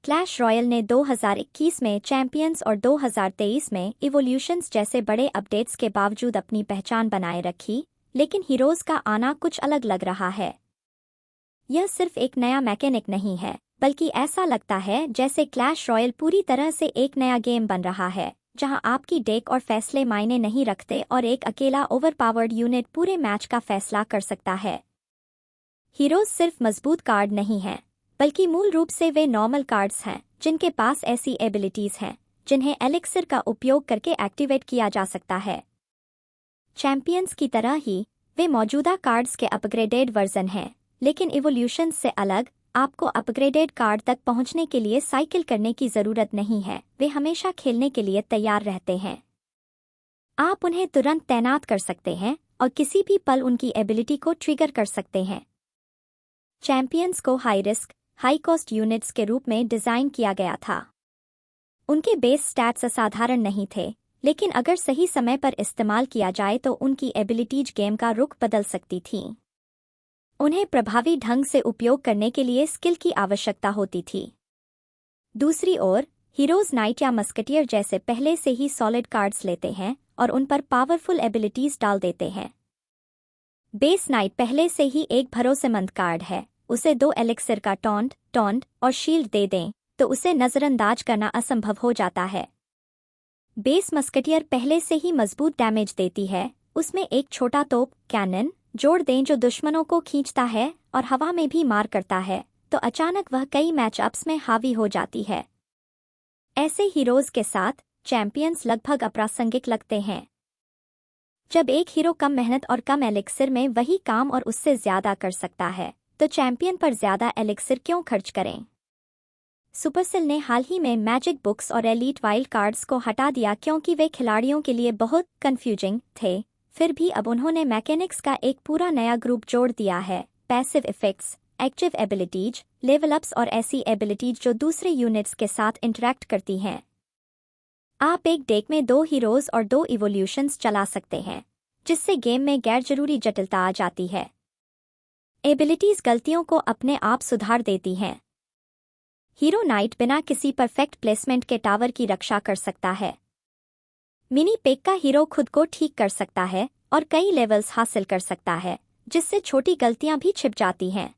Clash Royale ने 2021 में champions और 2023 में इवोल्यूशंस जैसे बड़े अपडेट्स के बावजूद अपनी पहचान बनाए रखी, लेकिन हीरोज का आना कुछ अलग लग रहा है। यह सिर्फ एक नया मैकेनिक नहीं है, बल्कि ऐसा लगता है जैसे क्लैश रॉयल पूरी तरह से एक नया गेम बन रहा है, जहां आपकी डेक और फैसले मायने नहीं रखते और एक अकेला ओवरपावर्ड यूनिट पूरे मैच का फैसला कर सकता है। हीरोज सिर्फ मजबूत कार्ड नहीं हैं, बल्कि मूल रूप से वे नॉर्मल कार्ड्स हैं जिनके पास ऐसी एबिलिटीज हैं जिन्हें एलिक्सिर का उपयोग करके एक्टिवेट किया जा सकता है। चैंपियंस की तरह ही वे मौजूदा कार्ड्स के अपग्रेडेड वर्जन हैं, लेकिन इवोल्यूशन से अलग, आपको अपग्रेडेड कार्ड तक पहुंचने के लिए साइकिल करने की जरूरत नहीं है। वे हमेशा खेलने के लिए तैयार रहते हैं। आप उन्हें तुरंत तैनात कर सकते हैं और किसी भी पल उनकी एबिलिटी को ट्रिगर कर सकते हैं। चैंपियंस को high risk, high cost units के रूप में डिजाइन किया गया था। उनके बेस स्टैट्स असाधारण नहीं थे, लेकिन अगर सही समय पर इस्तेमाल किया जाए तो उनकी एबिलिटीज गेम का रुख बदल सकती थीं। उन्हें प्रभावी ढंग से उपयोग करने के लिए स्किल की आवश्यकता होती थी। दूसरी ओर, हीरोज नाइट या मस्कटियर जैसे पहले से ही सॉलिड कार्ड्स लेते हैं और उन पर पावरफुल एबिलिटीज डाल देते हैं। बेस नाइट पहले से ही एक भरोसेमंद कार्ड है। उसे 2 एलिक्सिर का टॉन्ट और शील्ड दे दें तो उसे नजरअंदाज करना असंभव हो जाता है। बेस मस्कटियर पहले से ही मजबूत डैमेज देती है। उसमें एक छोटा तोप कैनन जोड़ दें जो दुश्मनों को खींचता है और हवा में भी मार करता है, तो अचानक वह कई मैचअप्स में हावी हो जाती है। ऐसे हीरोज के साथ चैंपियंस लगभग अप्रासंगिक लगते हैं। जब एक हीरो कम मेहनत और कम एलिक्सिर में वही काम और उससे ज्यादा कर सकता है, तो चैंपियन पर ज्यादा एलिक्सिर क्यों खर्च करें? सुपरसेल ने हाल ही में मैजिक बुक्स और एलीट वाइल्ड कार्ड्स को हटा दिया क्योंकि वे खिलाड़ियों के लिए बहुत कंफ्यूजिंग थे। फिर भी अब उन्होंने मैकेनिक्स का एक पूरा नया ग्रुप जोड़ दिया है। Passive effects, active abilities, level ups और ऐसी एबिलिटीज जो दूसरे यूनिट्स के साथ इंटरैक्ट करती हैं। आप एक डेक में 2 हीरोज और 2 इवोल्यूशंस चला सकते हैं, जिससे गेम में गैर जरूरी जटिलता आ जाती है। एबिलिटीज गलतियों को अपने आप सुधार देती हैं। हीरो नाइट बिना किसी परफेक्ट प्लेसमेंट के टावर की रक्षा कर सकता है। मिनी पेक का हीरो खुद को ठीक कर सकता है और कई लेवल्स हासिल कर सकता है, जिससे छोटी गलतियां भी छिप जाती हैं।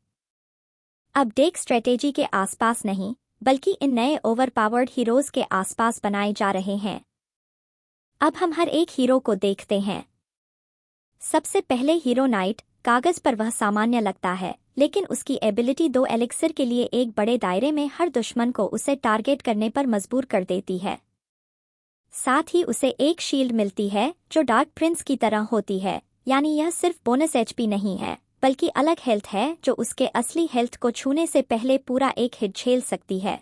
अब डेक स्ट्रेटेजी के आसपास नहीं, बल्कि इन नए ओवरपावर्ड हीरोज के आसपास बनाए जा रहे हैं। अब हम हर एक हीरो को देखते हैं। सबसे पहले हीरो नाइट। कागज पर वह सामान्य लगता है, लेकिन उसकी एबिलिटी 2 एलिक्सिर के लिए एक बड़े दायरे में हर दुश्मन को उसे टारगेट करने पर मजबूर कर देती है। साथ ही उसे एक शील्ड मिलती है जो डार्क प्रिंस की तरह होती है, यानी यह सिर्फ बोनस एचपी नहीं है, बल्कि अलग हेल्थ है जो उसके असली हेल्थ को छूने से पहले पूरा एक हिट झेल सकती है।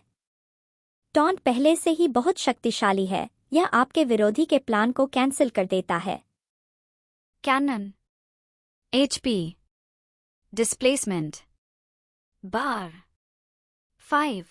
टॉन्ट पहले से ही बहुत शक्तिशाली है, यह आपके विरोधी के प्लान को कैंसिल कर देता है। कैनन, HP, डिस्प्लेसमेंट, बार 5,